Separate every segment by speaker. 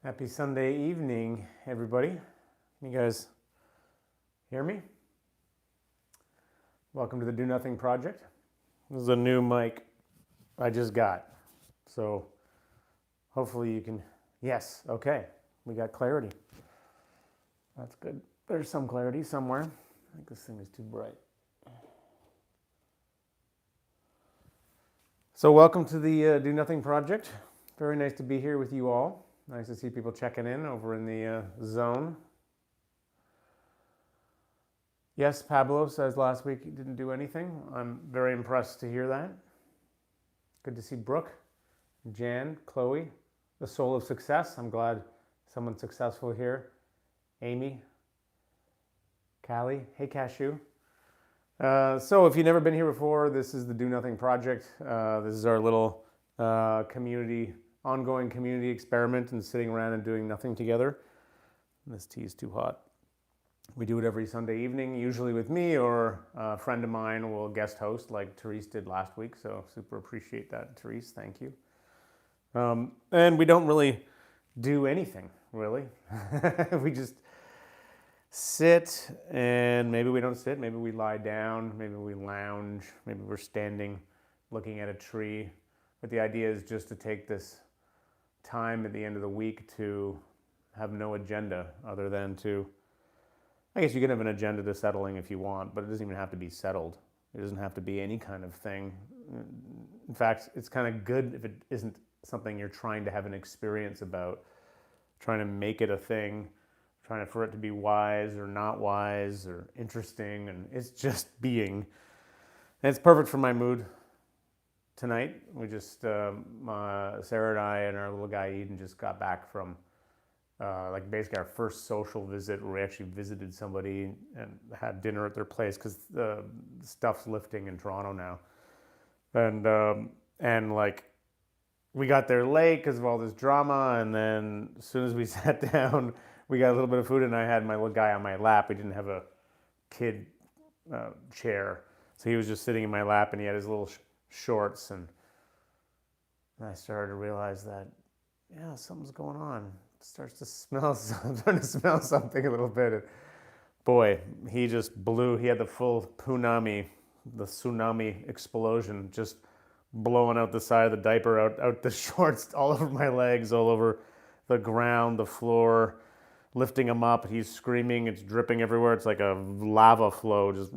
Speaker 1: Happy Sunday evening, everybody. Can you guys hear me? Welcome to the Do Nothing Project. This is a new mic I just got. So hopefully you can, yes, okay. We got clarity. That's good. There's some clarity somewhere. I think this thing is too bright. So welcome to the Do Nothing Project. Very nice to be here with you all. Nice to see people checking in over in the zone. Yes, Pablo says last week he didn't do anything. I'm very impressed to hear that. Good to see Brooke, Jan, Chloe, the soul of success. I'm glad someone's successful here. Amy, Callie, hey Cashew. So if you've never been here before, this is the Do Nothing Project. This is our little ongoing community experiment and sitting around and doing nothing together. This tea is too hot. We do it every Sunday evening, usually with me or a friend of mine will guest host like Therese did last week. So super appreciate that, Therese. Thank you. And we don't really do anything, really. We just sit, and maybe we don't sit, maybe we lie down, maybe we lounge, maybe we're standing looking at a tree. But the idea is just to take this time at the end of the week to have no agenda other than to, I guess you can have an agenda to settling if you want, but it doesn't even have to be settled. It doesn't have to be any kind of thing. In fact, it's kind of good if it isn't something you're trying to have an experience about, trying to make it a thing, trying for it to be wise or not wise or interesting, and it's just being. And it's perfect for my mood. Tonight, we just, Sarah and I and our little guy Eden just got back from basically our first social visit where we actually visited somebody and had dinner at their place because the stuff's lifting in Toronto now. And we got there late because of all this drama, and then as soon as we sat down, we got a little bit of food and I had my little guy on my lap. We didn't have a kid chair, so he was just sitting in my lap and he had his little shorts, and I started to realize that, yeah, something's going on. It starts to smell, I'm starting to smell something a little bit. And boy, he just blew. He had the full Poonami, the tsunami explosion, just blowing out the side of the diaper, out the shorts, all over my legs, all over the ground, the floor, lifting him up. He's screaming. It's dripping everywhere. It's like a lava flow. Just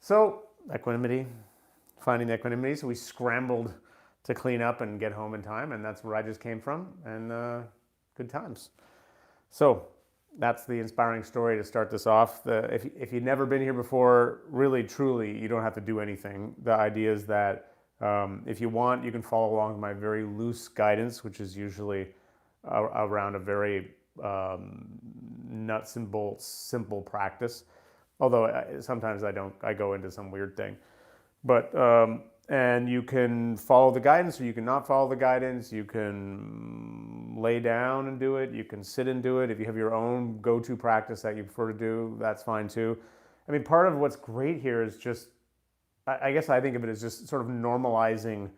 Speaker 1: so equanimity. Finding the equanimity, so we scrambled to clean up and get home in time, and that's where I just came from, and good times. So that's the inspiring story to start this off. If you've never been here before, really, truly, you don't have to do anything. The idea is that if you want, you can follow along with my very loose guidance, which is usually around a very nuts and bolts, simple practice. Although sometimes I go into some weird thing. But, and you can follow the guidance or you can not follow the guidance. You can lay down and do it. You can sit and do it. If you have your own go-to practice that you prefer to do, that's fine too. I mean, part of what's great here is just, I guess I think of it as just sort of normalizing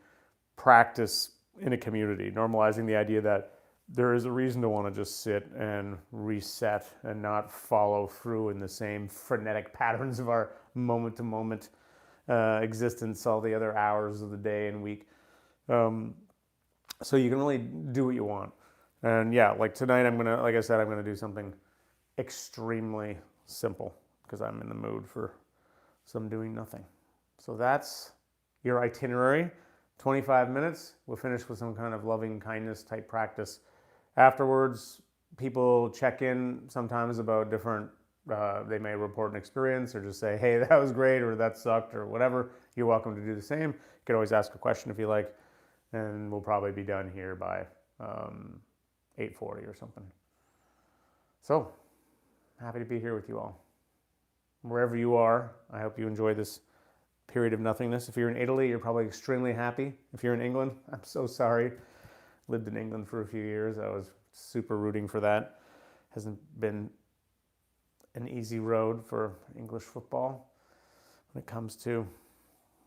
Speaker 1: practice in a community, normalizing the idea that there is a reason to want to just sit and reset and not follow through in the same frenetic patterns of our moment-to-moment existence all the other hours of the day and week. So you can really do what you want. And yeah, like tonight like I said, I'm gonna do something extremely simple because I'm in the mood for some doing nothing. So that's your itinerary. 25 minutes. We'll finish with some kind of loving kindness type practice. Afterwards, people check in sometimes about different they may report an experience or just say, hey, that was great, or that sucked, or whatever. You're welcome to do the same. You can always ask a question if you like, and we'll probably be done here by 8:40 or something. So, happy to be here with you all. Wherever you are, I hope you enjoy this period of nothingness. If you're in Italy, you're probably extremely happy. If you're in England, I'm so sorry. Lived in England for a few years. I was super rooting for that. Hasn't been an easy road for English football when it comes to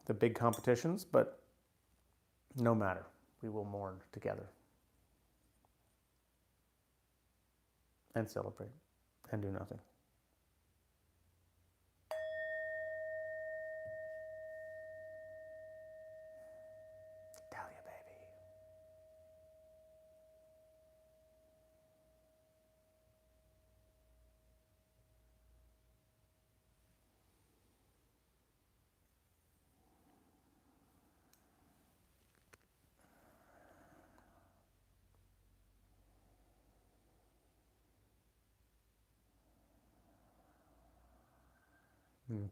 Speaker 1: the big competitions, but no matter, we will mourn together. and celebrate and do nothing. Dahlia, baby.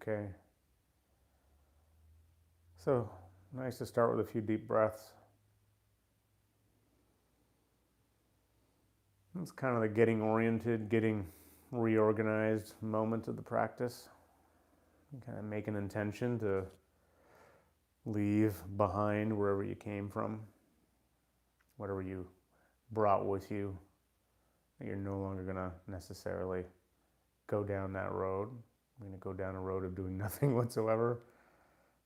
Speaker 1: Okay. So, nice to start with a few deep breaths. It's kind of the getting oriented, getting reorganized moment of the practice. You kind of make an intention to leave behind wherever you came from, whatever you brought with you. You're no longer going to necessarily go down that road. You're going to go down a road of doing nothing whatsoever.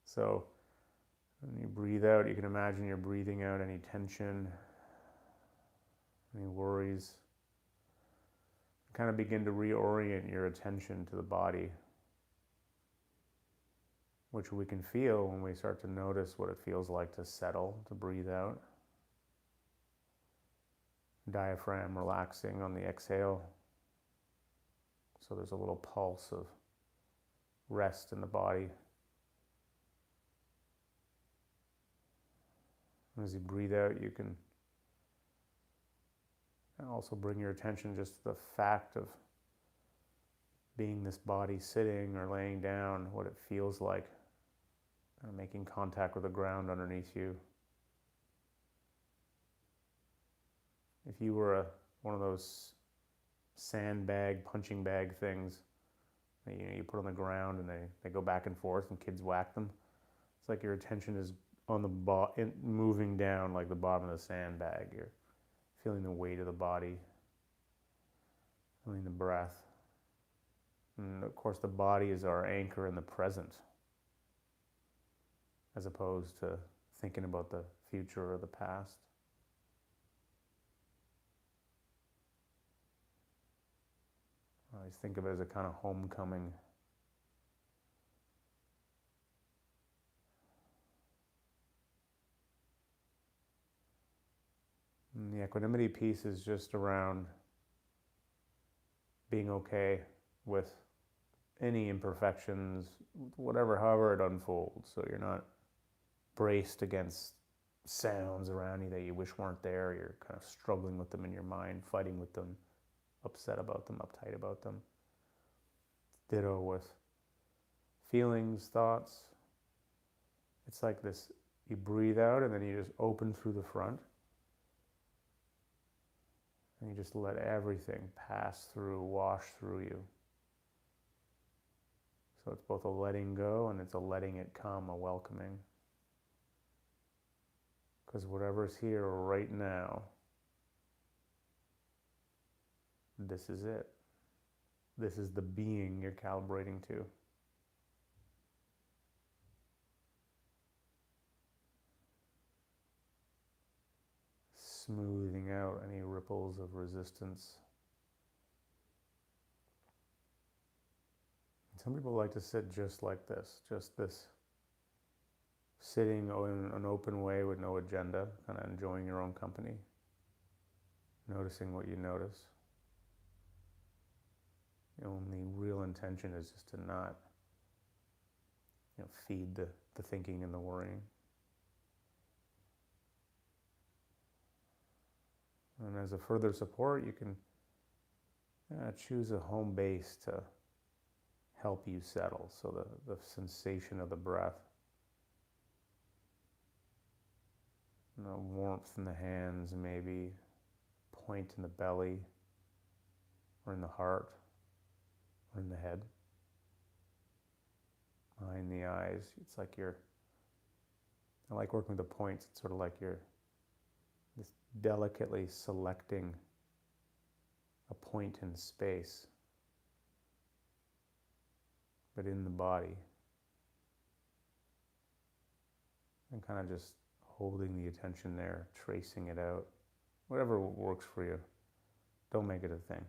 Speaker 1: So when you breathe out, you can imagine you're breathing out any tension, any worries. Kind of begin to reorient your attention to the body, which we can feel when we start to notice what it feels like to settle, to breathe out. Diaphragm relaxing on the exhale. So there's a little pulse of rest in the body. As you breathe out, you can also bring your attention just to the fact of being this body sitting or laying down, what it feels like, making contact with the ground underneath you. If you were one of those sandbag, punching bag things that you put on the ground and they go back and forth and kids whack them, it's like your attention is on the moving down like the bottom of the sandbag. You're feeling the weight of the body, feeling the breath. And of course, the body is our anchor in the present, as opposed to thinking about the future or the past. I always think of it as a kind of homecoming. And the equanimity piece is just around being okay with any imperfections, however it unfolds. So you're not braced against sounds around you that you wish weren't there. You're kind of struggling with them in your mind, fighting with them, upset about them, uptight about them. Ditto with feelings, thoughts. It's like this, you breathe out and then you just open through the front. And you just let everything pass through, wash through you. So it's both a letting go and it's a letting it come, a welcoming. Because whatever's here right now, this is it. This is the being you're calibrating to. Smoothing out any ripples of resistance. Some people like to sit just like this, just this sitting in an open way with no agenda, kind of enjoying your own company, noticing what you notice. The only real intention is just to not feed the thinking and the worrying. And as a further support, you can choose a home base to help you settle. So the sensation of the breath, warmth in the hands, maybe point in the belly or in the heart or in the head, behind the eyes. It's like I like working with the points. It's sort of like you're just delicately selecting a point in space, but in the body, and kind of just holding the attention there, tracing it out, whatever works for you. Don't make it a thing.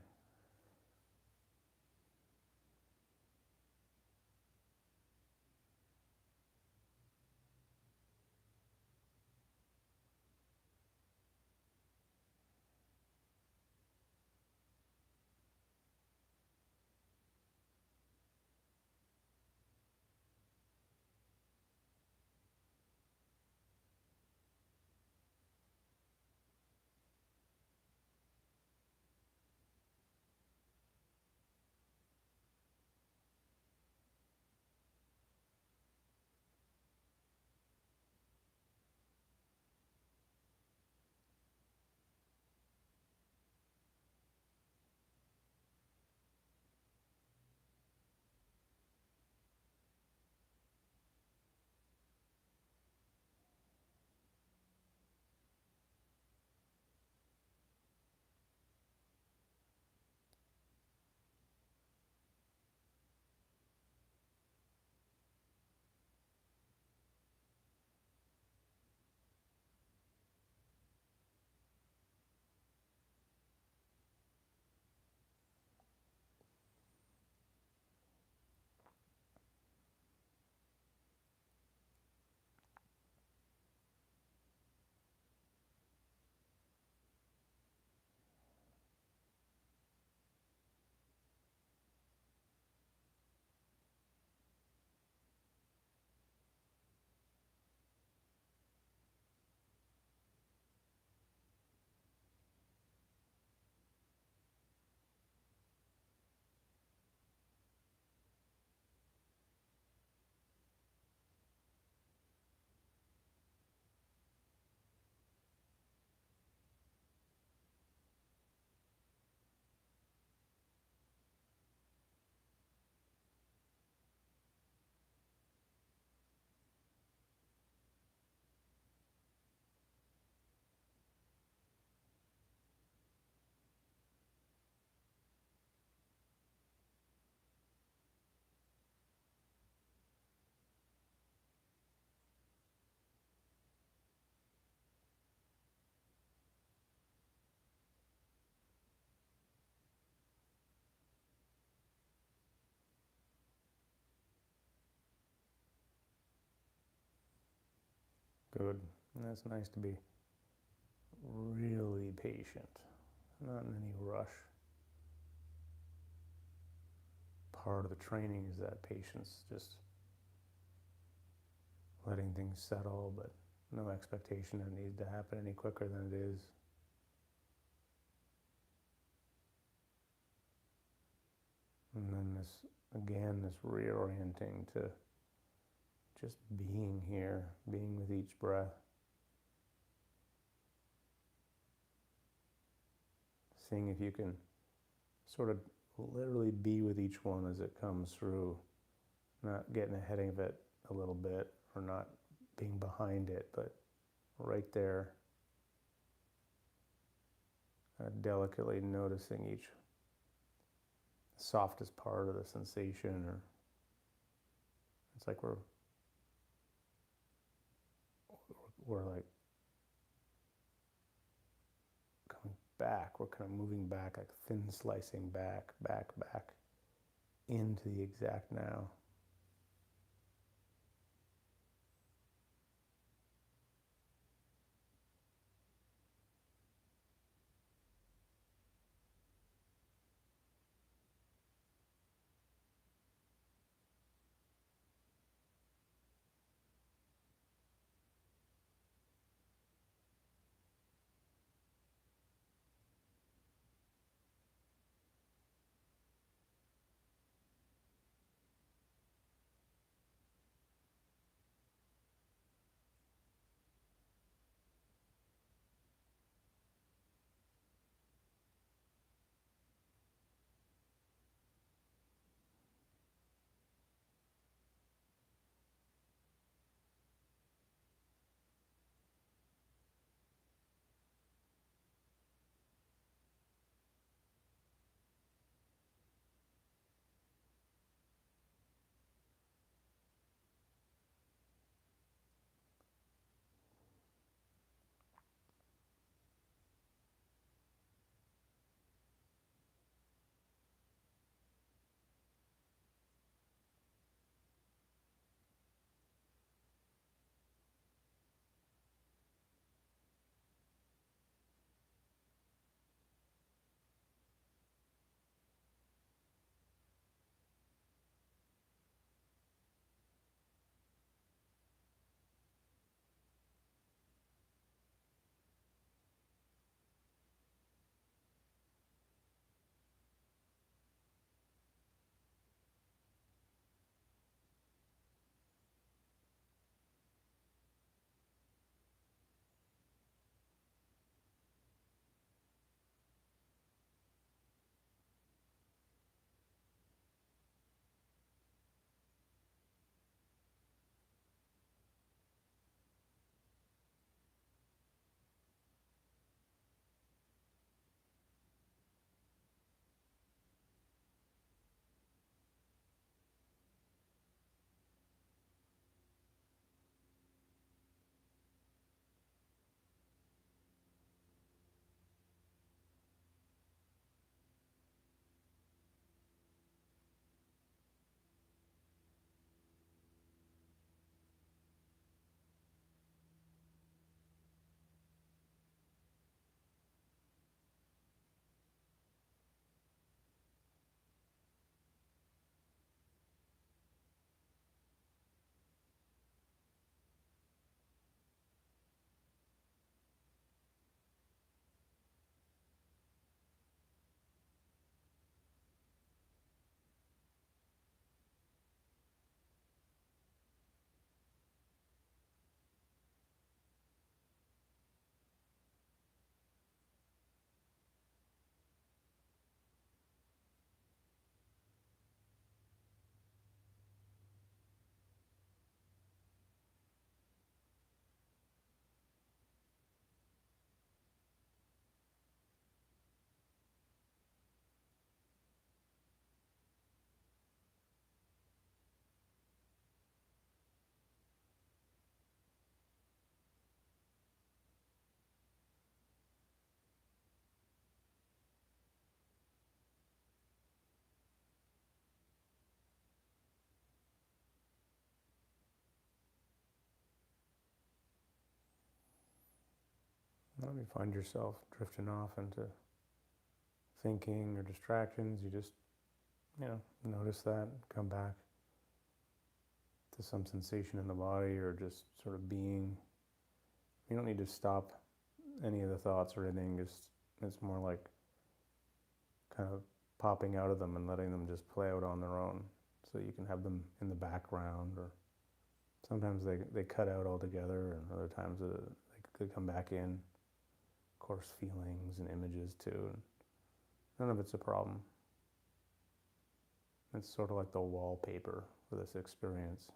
Speaker 1: Good. And it's nice to be really patient, not in any rush. Part of the training is that patience, just letting things settle, but no expectation that it needs to happen any quicker than it is. And then this reorienting to just being here, being with each breath. Seeing if you can sort of literally be with each one as it comes through, not getting ahead of it a little bit or not being behind it, but right there, delicately noticing each softest part of the sensation, or it's like we're like coming back, we're kind of moving back, like thin slicing back into the exact now. When you find yourself drifting off into thinking or distractions, you just, notice that, come back to some sensation in the body or just sort of being. You don't need to stop any of the thoughts or anything. It's more like kind of popping out of them and letting them just play out on their own. So you can have them in the background, or sometimes they cut out altogether, and other times they come back in. Of course, feelings and images too. And none of it's a problem. It's sort of like the wallpaper for this experience.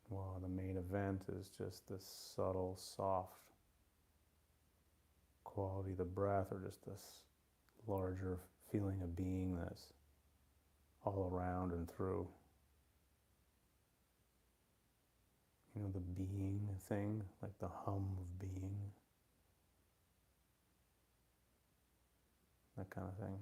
Speaker 1: Wow, the main event is just this subtle, soft quality of the breath, or just this larger feeling of beingness all around and through. The being thing, like the hum of being, that kind of thing.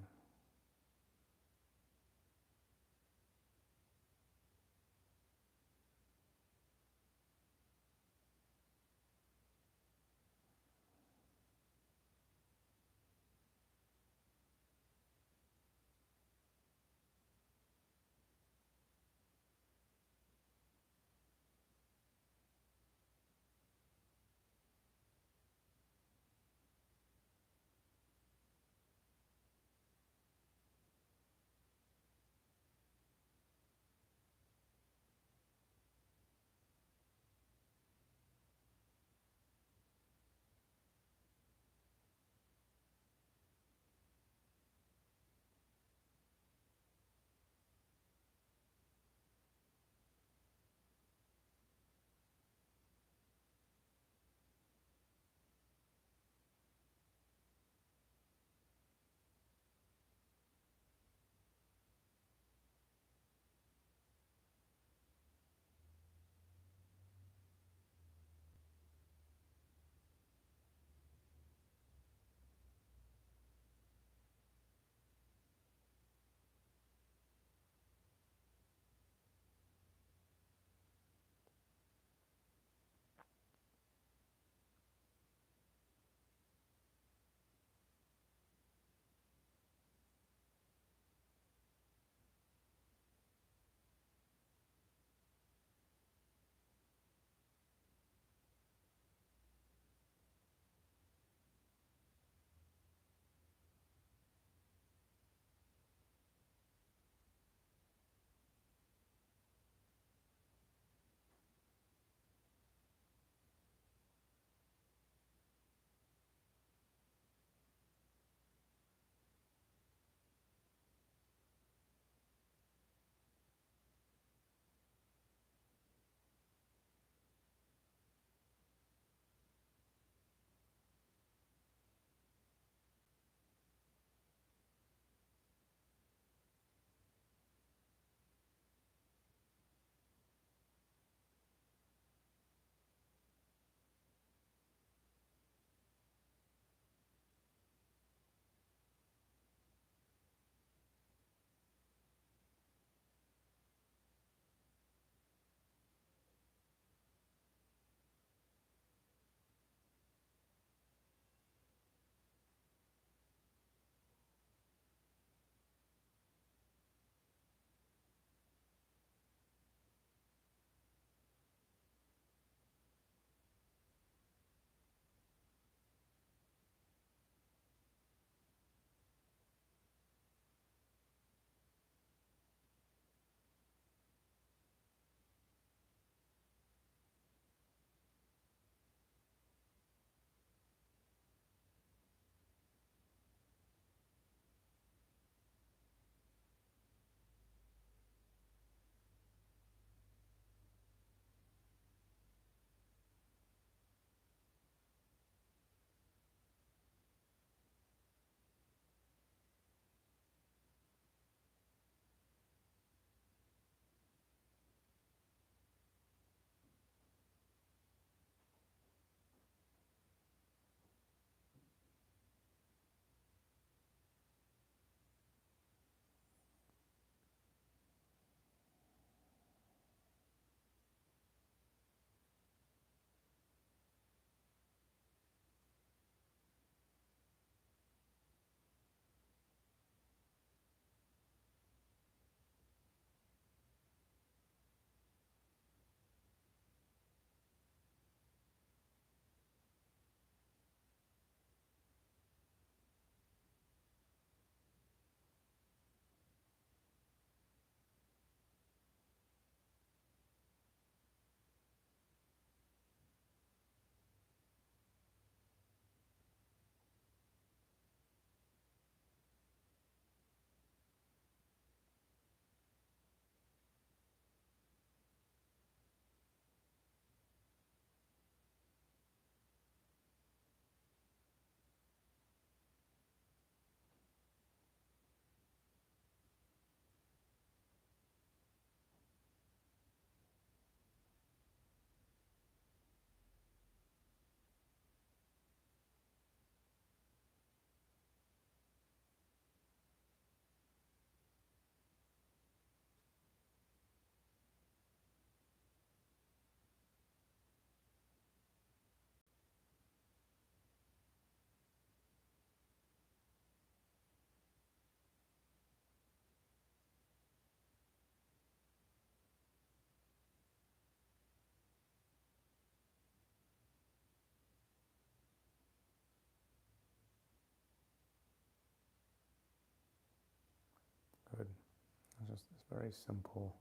Speaker 1: Just this very simple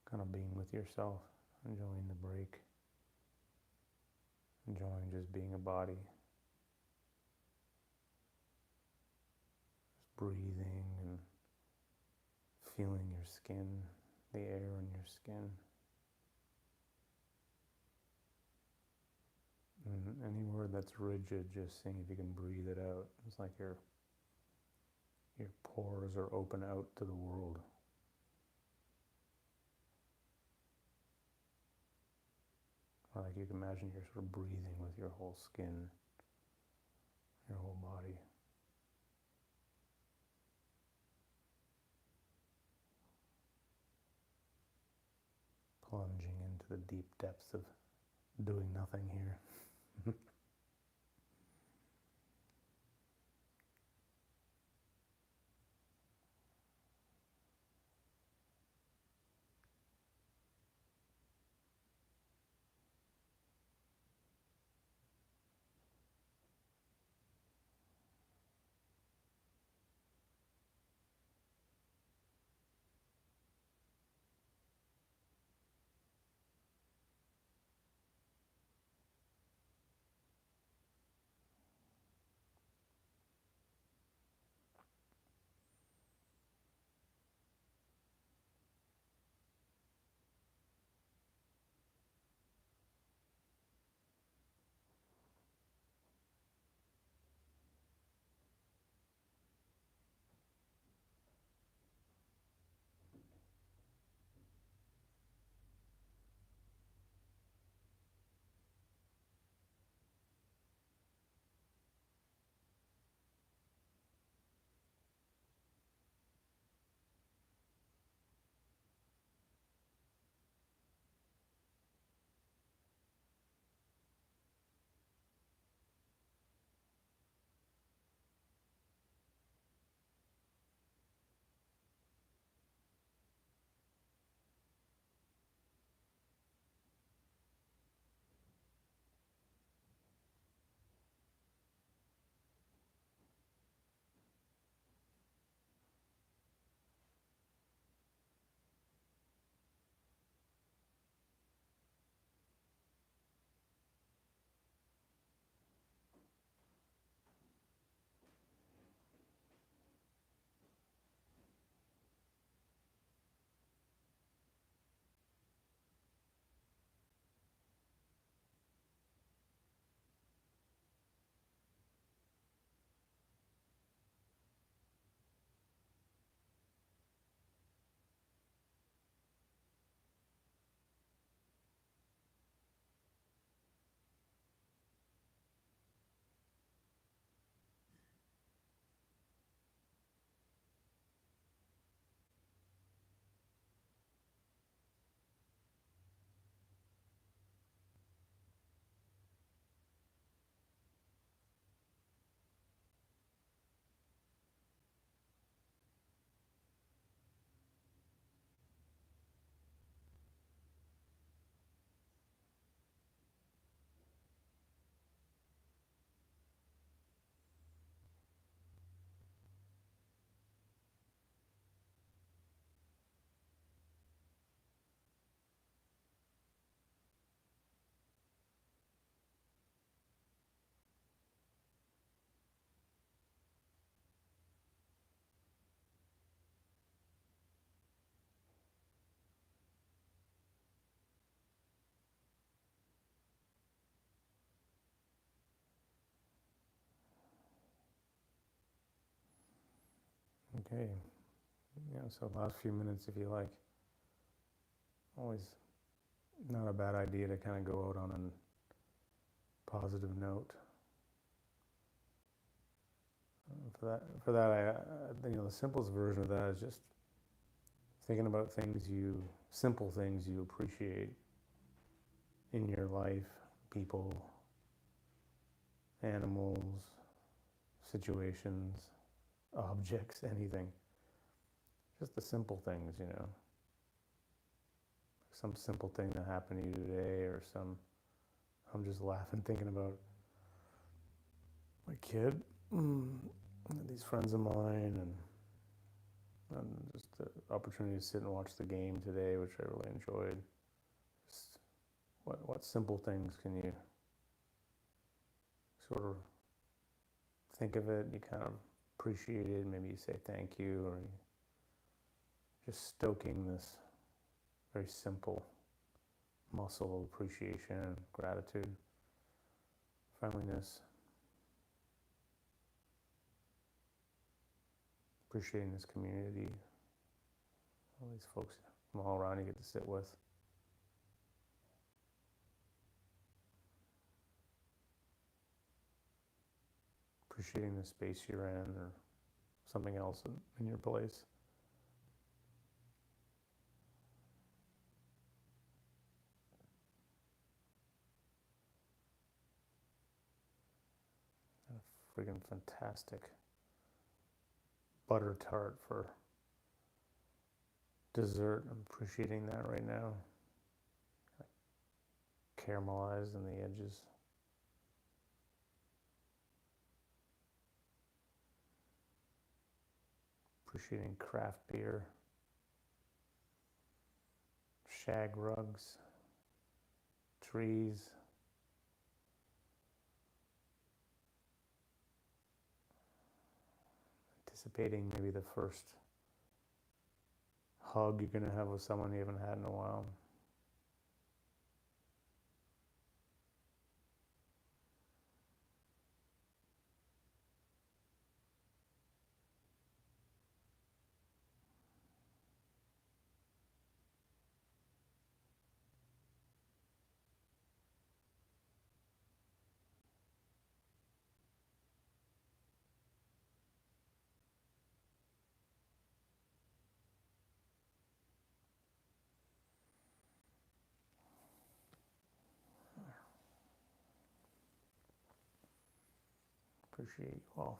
Speaker 1: kind of being with yourself, enjoying the break, enjoying just being a body, just breathing and feeling your skin, the air in your skin. And any word that's rigid, just seeing if you can breathe it out. It's like your pores are open out to the world. Or like you can imagine you're sort of breathing with your whole skin, your whole body. Plunging into the deep depths of doing nothing here. Okay. Yeah, so last few minutes, if you like, always not a bad idea to kind of go out on a positive note. For that, the simplest version of that is just thinking about simple things you appreciate in your life, people, animals, situations, objects, anything. Just the simple things, Some simple thing that happened to you today, or I'm just laughing thinking about my kid, these friends of mine, and And just the opportunity to sit and watch the game today, which I really enjoyed. Just what simple things can you sort of think of it, you kind of appreciate it, maybe you say thank you, or you just stoking this very simple muscle of appreciation, gratitude, friendliness, appreciating this community, all these folks from all around you get to sit with. Appreciating the space you're in or something else in your place. And a friggin' fantastic butter tart for dessert. I'm appreciating that right now. Caramelized on the edges. Appreciating craft beer, shag rugs, trees. Anticipating maybe the first hug you're going to have with someone you haven't had in a while. Appreciate you all.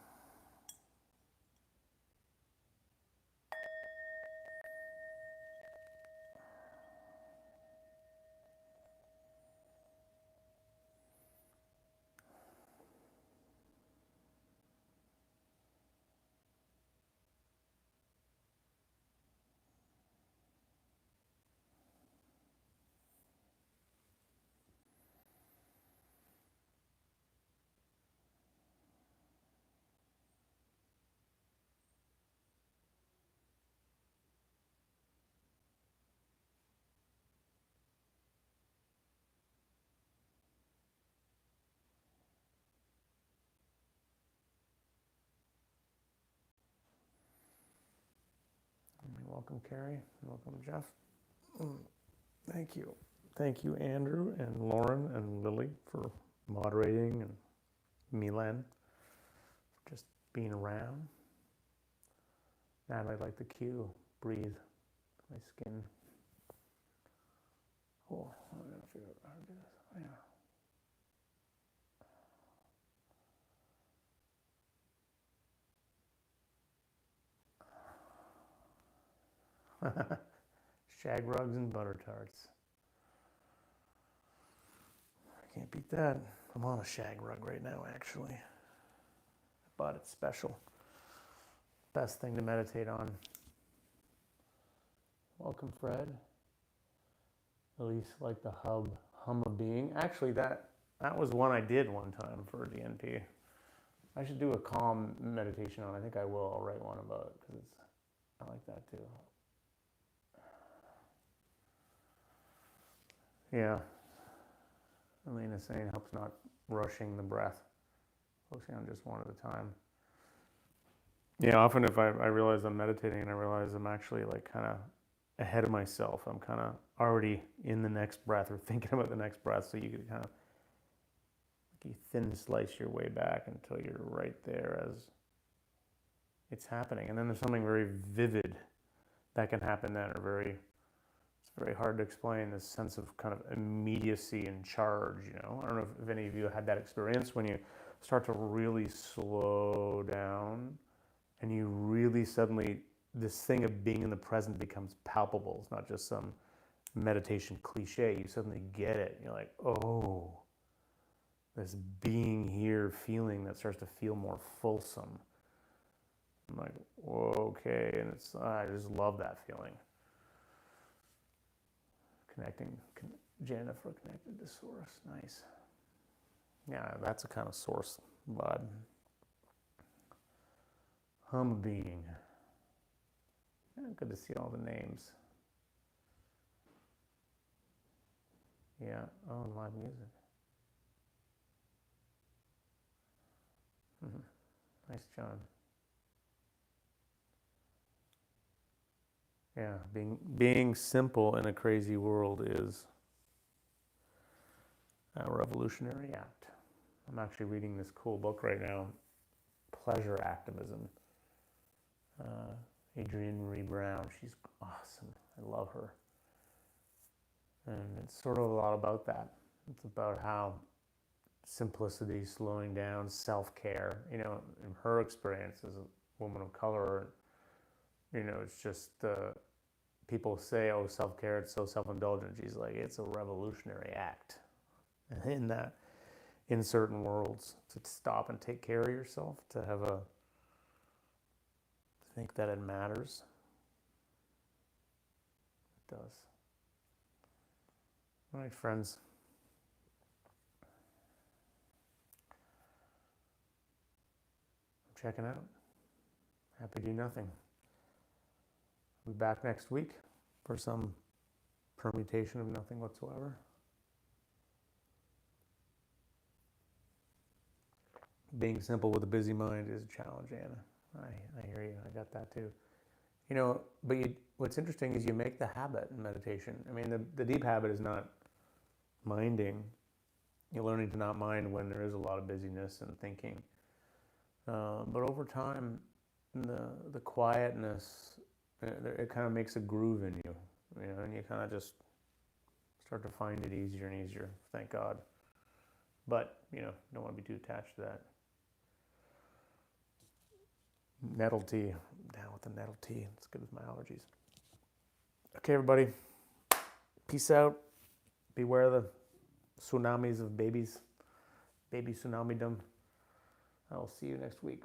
Speaker 1: Welcome, Carrie. Welcome, Jeff. Thank you. Thank you, Andrew and Lauren and Lily, for moderating, and Milan for just being around. Natalie, like the cue, breathe. My skin. Oh, I'm gonna figure out how to do this. Yeah. Shag rugs and butter tarts. I can't beat that. I'm on a shag rug right now, actually. I bought it special. Best thing to meditate on. Welcome, Fred. Elise, like the hum of being. Actually, that was one I did one time for DNP. I should do a calm meditation on. I think I will. I'll write one about it because I like that too. Yeah. Elena's saying helps not rushing the breath, focusing on just one at a time. Yeah, often if I realize I'm meditating and I realize I'm actually like kind of ahead of myself, I'm kind of already in the next breath or thinking about the next breath, so you can kind of you thin slice your way back until you're right there as it's happening. And then there's something very vivid that can happen then, or it's very hard to explain, this sense of kind of immediacy and charge, you know. I don't know if any of you had that experience when you start to really slow down and you really suddenly, this thing of being in the present becomes palpable. It's not just some meditation cliche. You suddenly get it. You're like, oh, this being here feeling that starts to feel more fulsome. I'm like, okay, and I just love that feeling. Jennifer connected to source, nice. Yeah, that's a kind of source vibe. Hum being. Yeah, good to see all the names. Yeah, oh, live music. Nice, John. Yeah, being simple in a crazy world is a revolutionary act. I'm actually reading this cool book right now, Pleasure Activism. Adrienne Marie Brown, she's awesome. I love her. And it's sort of a lot about that. It's about how simplicity, slowing down, self-care, in her experience as a woman of color, it's just people say, oh, self-care, it's so self-indulgent. She's like, it's a revolutionary act in certain worlds, to stop and take care of yourself, to think that it matters. It does. All right, friends. I'm checking out. Happy to do nothing. I'll be back next week for some permutation of nothing whatsoever. Being simple with a busy mind is a challenge, Anna. I hear you. I got that too. But what's interesting is you make the habit in meditation. I mean, the deep habit is not minding. You're learning to not mind when there is a lot of busyness and thinking. But over time, the quietness, it kind of makes a groove in you, and you kind of just start to find it easier and easier, thank God. But, don't want to be too attached to that. Nettle tea. Down with the nettle tea. It's good with my allergies. Okay, everybody. Peace out. Beware of the tsunamis of babies. Baby tsunami-dom. I will see you next week.